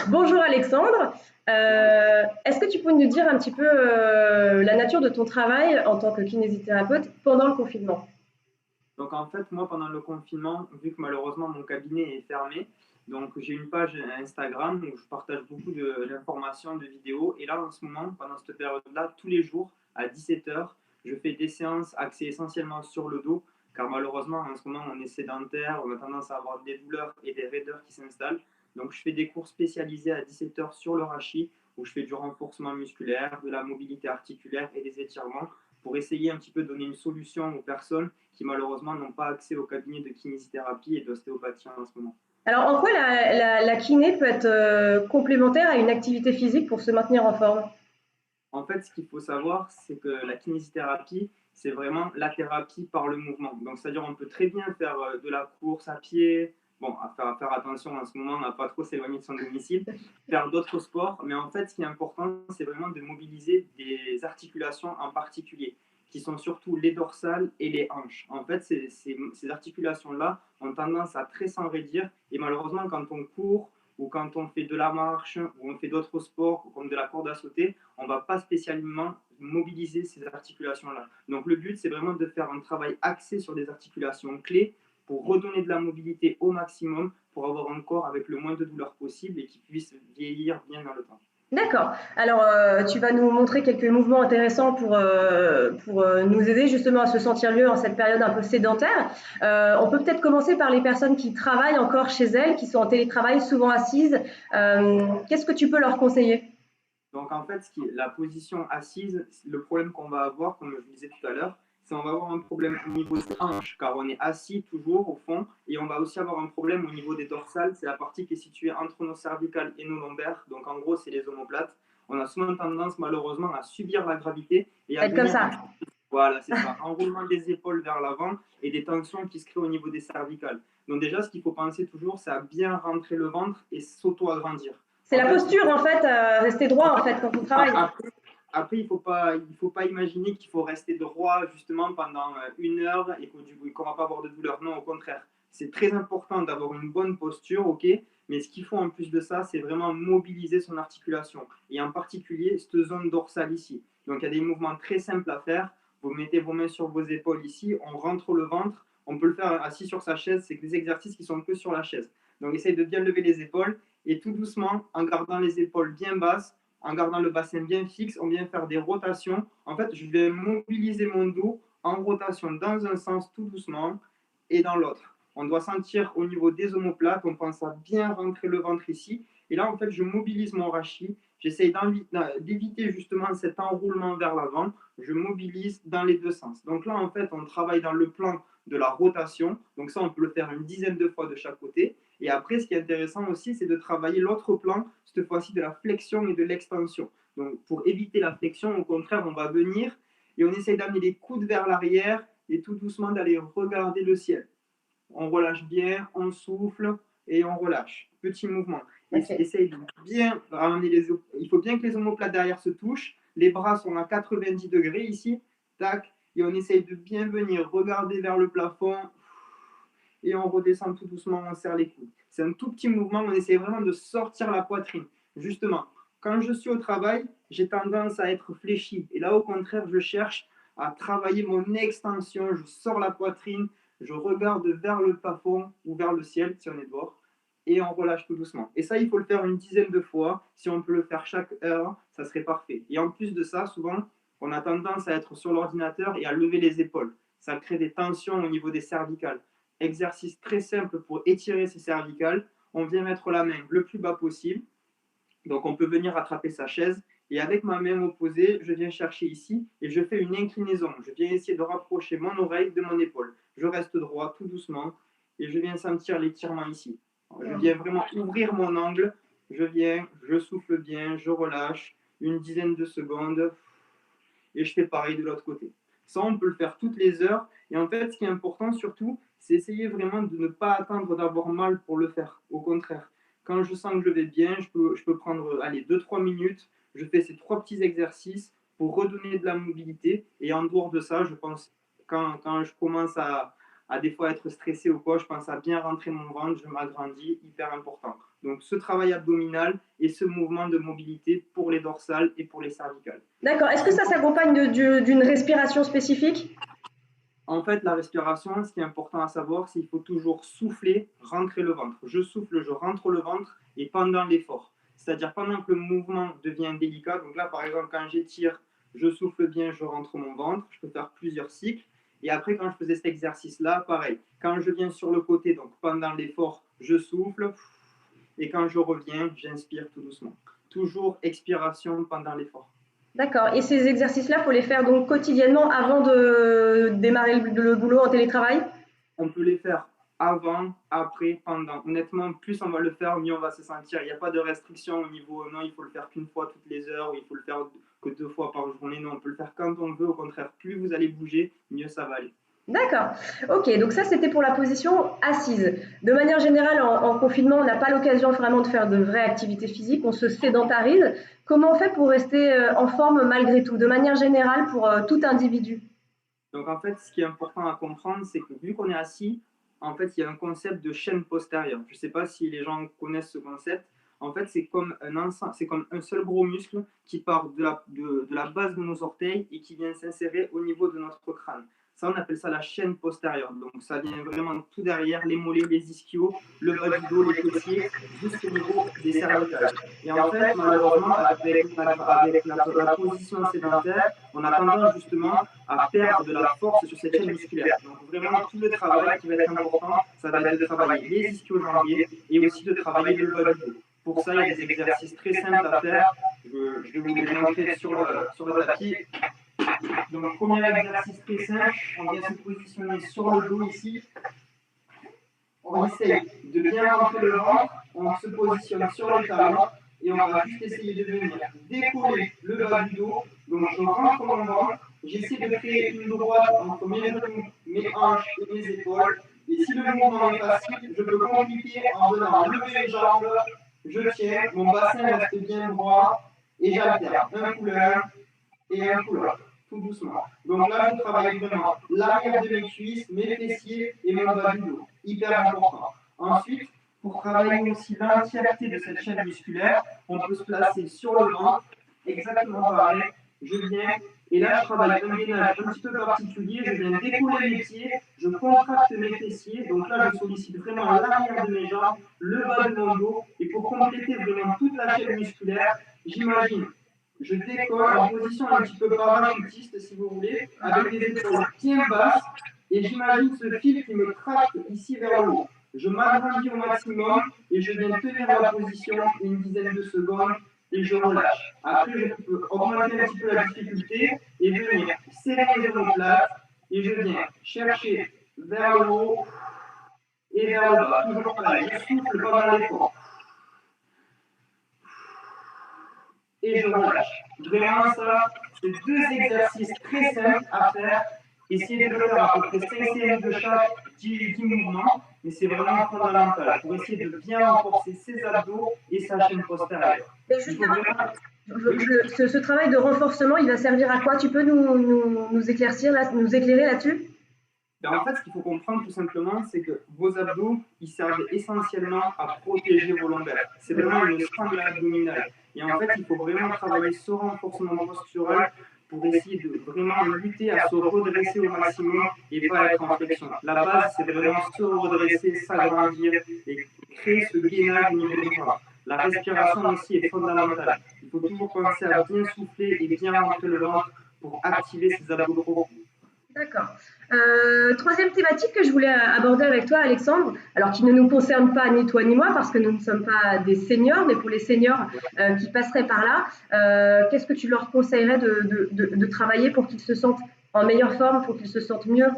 Bonjour Alexandre. Est-ce que tu peux nous dire un petit peu la nature de ton travail en tant que kinésithérapeute pendant le confinement? Donc en fait, moi, pendant le confinement, vu que malheureusement mon cabinet est fermé, donc j'ai une page Instagram où je partage beaucoup d'informations, de vidéos. Et là, en ce moment, pendant cette période-là, tous les jours à 17 heures, je fais des séances axées essentiellement sur le dos, car malheureusement, en ce moment, on est sédentaire, on a tendance à avoir des douleurs et des raideurs qui s'installent. Donc je fais des cours spécialisés à 17 heures sur le rachis, où je fais du renforcement musculaire, de la mobilité articulaire et des étirements pour essayer un petit peu de donner une solution aux personnes qui malheureusement n'ont pas accès au cabinet de kinésithérapie et d'ostéopathie en ce moment. Alors, en quoi la kiné peut être complémentaire à une activité physique pour se maintenir en forme? En fait, ce qu'il faut savoir, c'est que la kinésithérapie, c'est vraiment la thérapie par le mouvement. Donc, c'est-à-dire, on peut très bien faire de la course à pied, bon, à faire attention en ce moment, on n'a pas trop s'éloigner de son domicile, faire d'autres sports, mais en fait, ce qui est important, c'est vraiment de mobiliser des articulations en particulier, qui sont surtout les dorsales et les hanches. En fait, ces articulations-là ont tendance à très s'enraidir, et malheureusement, quand on court, ou quand on fait de la marche, ou on fait d'autres sports, comme de la corde à sauter, on ne va pas spécialement mobiliser ces articulations-là. Donc le but, c'est vraiment de faire un travail axé sur des articulations clés pour redonner de la mobilité au maximum, pour avoir un corps avec le moins de douleur possible et qui puisse vieillir bien dans le temps. D'accord. Alors, tu vas nous montrer quelques mouvements intéressants pour nous aider justement à se sentir mieux en cette période un peu sédentaire. On peut peut-être commencer par les personnes qui travaillent encore chez elles, qui sont en télétravail, souvent assises. Qu'est-ce que tu peux leur conseiller? Donc en fait, la position assise, le problème qu'on va avoir, comme je disais tout à l'heure, c'est qu'on va avoir un problème au niveau des hanches, car on est assis toujours au fond, et on va aussi avoir un problème au niveau des dorsales, c'est la partie qui est située entre nos cervicales et nos lombaires, donc en gros c'est les omoplates. On a souvent tendance malheureusement à subir la gravité et à Être comme venir ça. voilà, c'est ça, enroulement des épaules vers l'avant et des tensions qui se créent au niveau des cervicales. Donc déjà, ce qu'il faut penser toujours, c'est à bien rentrer le ventre et s'auto-agrandir. C'est En la fait, posture, en fait, rester droit, en fait, quand on travaille. après, il faut pas imaginer qu'il faut rester droit justement pendant 1 heure et qu'on ne va pas avoir de douleur. Non, au contraire. C'est très important d'avoir une bonne posture, ok, mais ce qu'il faut en plus de ça, c'est vraiment mobiliser son articulation et en particulier cette zone dorsale ici. Donc il y a des mouvements très simples à faire. Vous mettez vos mains sur vos épaules ici, on rentre le ventre. On peut le faire assis sur sa chaise, c'est des exercices qui sont que sur la chaise. Donc essaye de bien lever les épaules et tout doucement, en gardant les épaules bien basses, en gardant le bassin bien fixe, on vient faire des rotations. En fait, je vais mobiliser mon dos en rotation dans un sens tout doucement et dans l'autre. On doit sentir au niveau des omoplates, on pense à bien rentrer le ventre ici. Et là, en fait, je mobilise mon rachis. J'essaye d'éviter justement cet enroulement vers l'avant. Je mobilise dans les deux sens. Donc là, en fait, on travaille dans le plan de la rotation. Donc ça, on peut le faire une dizaine de fois de chaque côté. Et après, ce qui est intéressant aussi, c'est de travailler l'autre plan, cette fois-ci de la flexion et de l'extension. Donc, pour éviter la flexion, au contraire, on va venir et on essaye d'amener les coudes vers l'arrière et tout doucement d'aller regarder le ciel. On relâche bien, on souffle et on relâche. Petit mouvement. Et Ok. essaye de bien ramener il faut bien que les omoplates derrière se touchent. Les bras sont à 90 degrés ici. Tac. Et on essaye de bien venir regarder vers le plafond et on redescend tout doucement, on serre les coudes. C'est un tout petit mouvement, on essaie vraiment de sortir la poitrine. Justement, quand je suis au travail, j'ai tendance à être fléchi. Et là, au contraire, je cherche à travailler mon extension. Je sors la poitrine, je regarde vers le plafond ou vers le ciel si on est dehors et on relâche tout doucement. Et ça, il faut le faire une dizaine de fois. Si on peut le faire chaque heure, ça serait parfait. Et en plus de ça, souvent, on a tendance à être sur l'ordinateur et à lever les épaules. Ça crée des tensions au niveau des cervicales. Exercice très simple pour étirer ses cervicales. On vient mettre la main le plus bas possible. Donc on peut venir attraper sa chaise et avec ma main opposée, je viens chercher ici et je fais une inclinaison. Je viens essayer de rapprocher mon oreille de mon épaule. Je reste droit tout doucement et je viens sentir l'étirement ici. Je viens vraiment ouvrir mon angle. Je viens, je souffle bien, je relâche une dizaine de secondes et je fais pareil de l'autre côté. Ça, on peut le faire toutes les heures. Et en fait, ce qui est important surtout, c'est essayer vraiment de ne pas attendre d'avoir mal pour le faire. Au contraire, quand je sens que je vais bien, je peux prendre allez, 2-3 minutes. Je fais ces trois petits exercices pour redonner de la mobilité. Et en dehors de ça, je pense, quand je commence à des fois être stressé ou quoi, je pense à bien rentrer mon ventre, je m'agrandis, hyper important. Donc ce travail abdominal et ce mouvement de mobilité pour les dorsales et pour les cervicales. D'accord. Est-ce que ça s'accompagne d'une respiration spécifique? En fait, la respiration, ce qui est important à savoir, c'est qu'il faut toujours souffler, rentrer le ventre. Je souffle, je rentre le ventre et pendant l'effort. C'est-à-dire pendant que le mouvement devient délicat. Donc là, par exemple, quand j'étire, je souffle bien, je rentre mon ventre. Je peux faire plusieurs cycles. Et après, quand je faisais cet exercice-là, pareil. Quand je viens sur le côté, donc pendant l'effort, je souffle. Et quand je reviens, j'inspire tout doucement. Toujours expiration pendant l'effort. D'accord. Et ces exercices-là, il faut les faire donc quotidiennement avant de démarrer le boulot en télétravail? On peut les faire avant, après, pendant. Honnêtement, plus on va le faire, mieux on va se sentir. Il n'y a pas de restriction au niveau, non, il faut le faire qu'une fois toutes les heures, ou il faut le faire que 2 fois par journée. Non, on peut le faire quand on veut. Au contraire, plus vous allez bouger, mieux ça va aller. D'accord. Ok, donc ça c'était pour la position assise. De manière générale, en confinement, on n'a pas l'occasion vraiment de faire de vraies activités physiques, on se sédentarise. Comment on fait pour rester en forme malgré tout, de manière générale pour tout individu? Donc en fait, ce qui est important à comprendre, c'est que vu qu'on est assis, en fait, il y a un concept de chaîne postérieure. Je ne sais pas si les gens connaissent ce concept. En fait, c'est comme c'est comme un seul gros muscle qui part de la base de nos orteils et qui vient s'insérer au niveau de notre crâne. Ça, on appelle ça la chaîne postérieure. Donc, ça vient vraiment tout derrière, les mollets, les ischios, le bas du dos, les fessiers, jusqu'au niveau des cervicales. Et en fait, malheureusement, avec la position sédentaire, on a tendance justement à perdre de la force sur cette chaîne musculaire. Donc, vraiment, tout le travail qui va être important, ça va être de travailler les ischio-jambiers et aussi de travailler le bas du dos. Pour ça, il y a des exercices très simples à faire. Je vais vous les montrer sur le tapis. Donc, premier exercice très simple, on vient se positionner sur le dos ici. On essaye de bien rentrer le ventre, on se positionne sur les talons et on va juste essayer de venir décoller le bas du dos. Donc, je rentre mon ventre, j'essaie de créer une droite entre mes genoux, mes hanches et mes épaules. Et si le mouvement est facile, je peux compliquer en venant lever les jambes, je tiens, mon bassin reste bien droit et j'alterne un couleur et un couleur, tout doucement. Donc là, je travaille vraiment l'arrière de mes cuisses, mes fessiers et mon bas du dos. Hyper important. Ensuite, pour travailler aussi l'entièreté de cette chaîne musculaire, on peut se placer sur le ventre, exactement pareil. Je viens, et là, je travaille un gainage un petit peu particulier. Je viens décoller mes pieds, je contracte mes fessiers. Donc là, je sollicite vraiment l'arrière de mes jambes, le bas de mon dos. Et pour compléter vraiment toute la chaîne musculaire, j'imagine je décolle en position un petit peu parachutiste, si vous voulez, avec les épaules bien basses, et j'imagine ce fil qui me tracte ici vers le haut. Je m'agrandis au maximum et je viens tenir la position une dizaine de secondes et je relâche. Après, je peux augmenter un petit peu la difficulté et venir serrer les omoplates et je viens chercher vers le haut et vers le bas. Toujours pareil, je souffle pendant l'effort. Et je relâche. Vraiment ça, c'est 2 exercices très simples à faire. Essayez de le faire à peu près 5 séries de chaque 10 mouvements, mais c'est vraiment fondamental pour essayer de bien renforcer ses abdos et sa chaîne postérieure. Mais justement, ce travail de renforcement, il va servir à quoi? Tu peux nous éclaircir, nous éclairer là-dessus? Ben en fait, ce qu'il faut comprendre tout simplement, c'est que vos abdos, ils servent essentiellement à protéger vos lombaires. C'est vraiment une sangle abdominale. Et en fait, il faut vraiment travailler ce renforcement postural pour essayer de vraiment lutter à se redresser au maximum et pas être en flexion. La base, c'est vraiment se redresser, s'agrandir et créer ce gainage au niveau du corps. La respiration aussi est fondamentale. Il faut toujours penser à bien souffler et bien rentrer le ventre pour activer ces abdos profonds. D'accord. Troisième thématique que je voulais aborder avec toi, Alexandre, alors qui ne nous concerne pas ni toi ni moi, parce que nous ne sommes pas des seniors, mais pour les seniors qui passeraient par là, qu'est-ce que tu leur conseillerais de travailler pour qu'ils se sentent en meilleure forme, pour qu'ils se sentent mieux?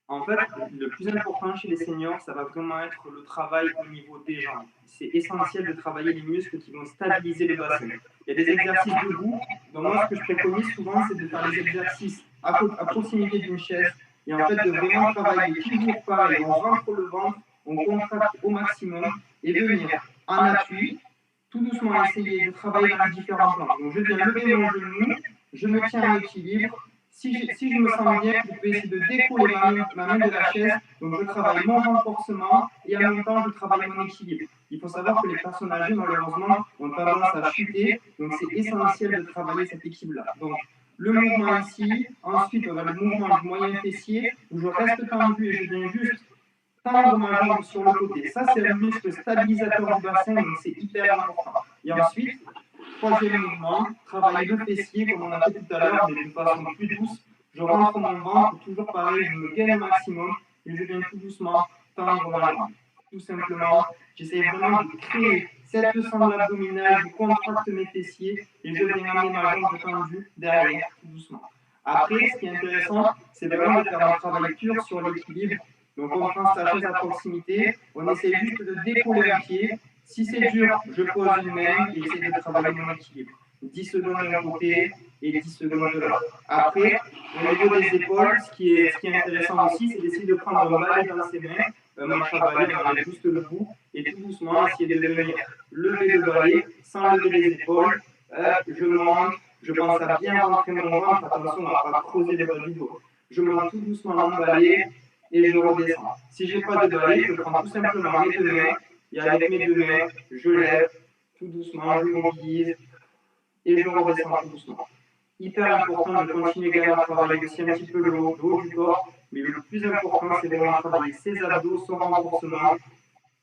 En fait, le plus important chez les seniors, ça va vraiment être le travail au niveau des jambes. C'est essentiel de travailler les muscles qui vont stabiliser le bassin. Il y a des exercices debout. Donc moi, ce que je préconise souvent, c'est de faire des exercices à proximité d'une chaise et en fait de vraiment travailler toujours pareil. On rentre le ventre, on contracte au maximum et venir en appui, tout doucement essayer de travailler dans différents plans. Donc je viens lever mon genou, je me tiens en équilibre. si je me sens bien, je peux essayer de décoller ma main de la chaise. Donc, je travaille mon renforcement et en même temps, je travaille mon équilibre. Il faut savoir que les personnes âgées, malheureusement, ont tendance à chuter. Donc, c'est essentiel de travailler cet équilibre-là. Donc, le mouvement ici. Ensuite, on a le mouvement du moyen fessier où je reste tendu et je viens juste tendre ma jambe sur le côté. Ça, c'est un muscle stabilisateur du bassin, donc c'est hyper important. Et ensuite, troisième mouvement, travailler le fessier comme on a fait tout à l'heure, mais de façon plus douce. Je rentre mon ventre, toujours pareil, je me gaine au maximum et je viens tout doucement tendre ma jambe. Tout simplement, j'essaie vraiment de créer cette sangle abdominale, je contracte mes fessiers et je viens amener ma jambe tendue derrière, tout doucement. Après, ce qui est intéressant, c'est vraiment de faire un travail pur sur l'équilibre. Donc on prend sa chaise à proximité, on essaie juste de décoller un pied. Si c'est dur, je pose une main et j'essaie de travailler mon équilibre. 10 secondes d'un côté et 10 secondes de l'autre. Après, au niveau des épaules, ce qui est intéressant aussi, c'est d'essayer de prendre un balai dans ses mains, un manche à balai, on enlève juste le bout, et tout doucement, essayer de venir lever le balai sans lever les épaules. Je monte, je pense à bien rentrer mon ventre, attention à ne pas creuser le bas du dos. Je monte tout doucement mon balai et je redescends. Si je n'ai pas de balai, je prends tout simplement mes deux mains, et avec mes deux mains, je lève tout doucement, je mobilise et je redescends tout doucement. Hyper important de continuer également à travailler aussi un petit peu le haut du corps, mais le plus important, c'est vraiment travailler ses abdos, son renforcement,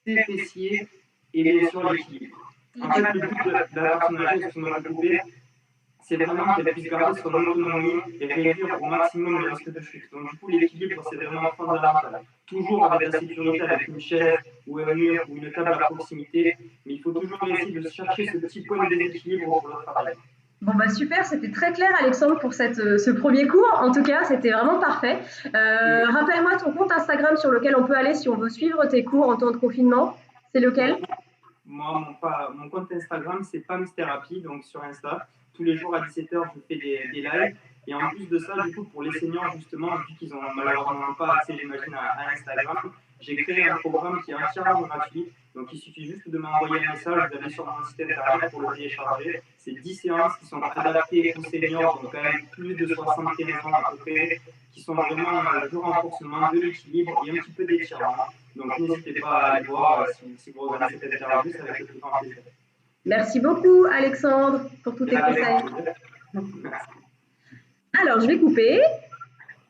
ses fessiers et bien sûr l'équilibre. En fait, le but de la personne âgée, excusez-moi de couper, c'est vraiment qu'elle puisse garder son autonomie et réduire au maximum le risque de chute. Donc du coup, l'équilibre, c'est vraiment fondamental. Toujours avec la sécurité, avec une chaise ou un mur ou une table à proximité, mais il faut toujours essayer de chercher ce petit point de déséquilibre pour le travail. Bon bah super, c'était très clair Alexandre pour ce premier cours. En tout cas, c'était vraiment parfait. Rappelle-moi ton compte Instagram sur lequel on peut aller si on veut suivre tes cours en temps de confinement. C'est lequel? Moi, mon compte Instagram, c'est Pams Therapy, donc sur Insta. Tous les jours à 17h, je fais des lives. Et en plus de ça, du coup, pour les seniors, justement, vu qu'ils n'ont malheureusement pas accès, j'imagine, à Instagram, j'ai créé un programme qui est entièrement gratuit. Donc, il suffit juste de m'envoyer un message, d'aller sur mon site internet pour le télécharger. C'est 10 séances qui sont adaptées aux seniors, donc quand même plus de 75 ans à peu près, qui sont vraiment du renforcement, de l'équilibre et un petit peu d'étirement. Donc, n'hésitez pas à aller voir si vous regardez cette interview, ça va être le plus grand plaisir. Merci beaucoup, Alexandre, pour tous tes conseils. Alors, je vais couper.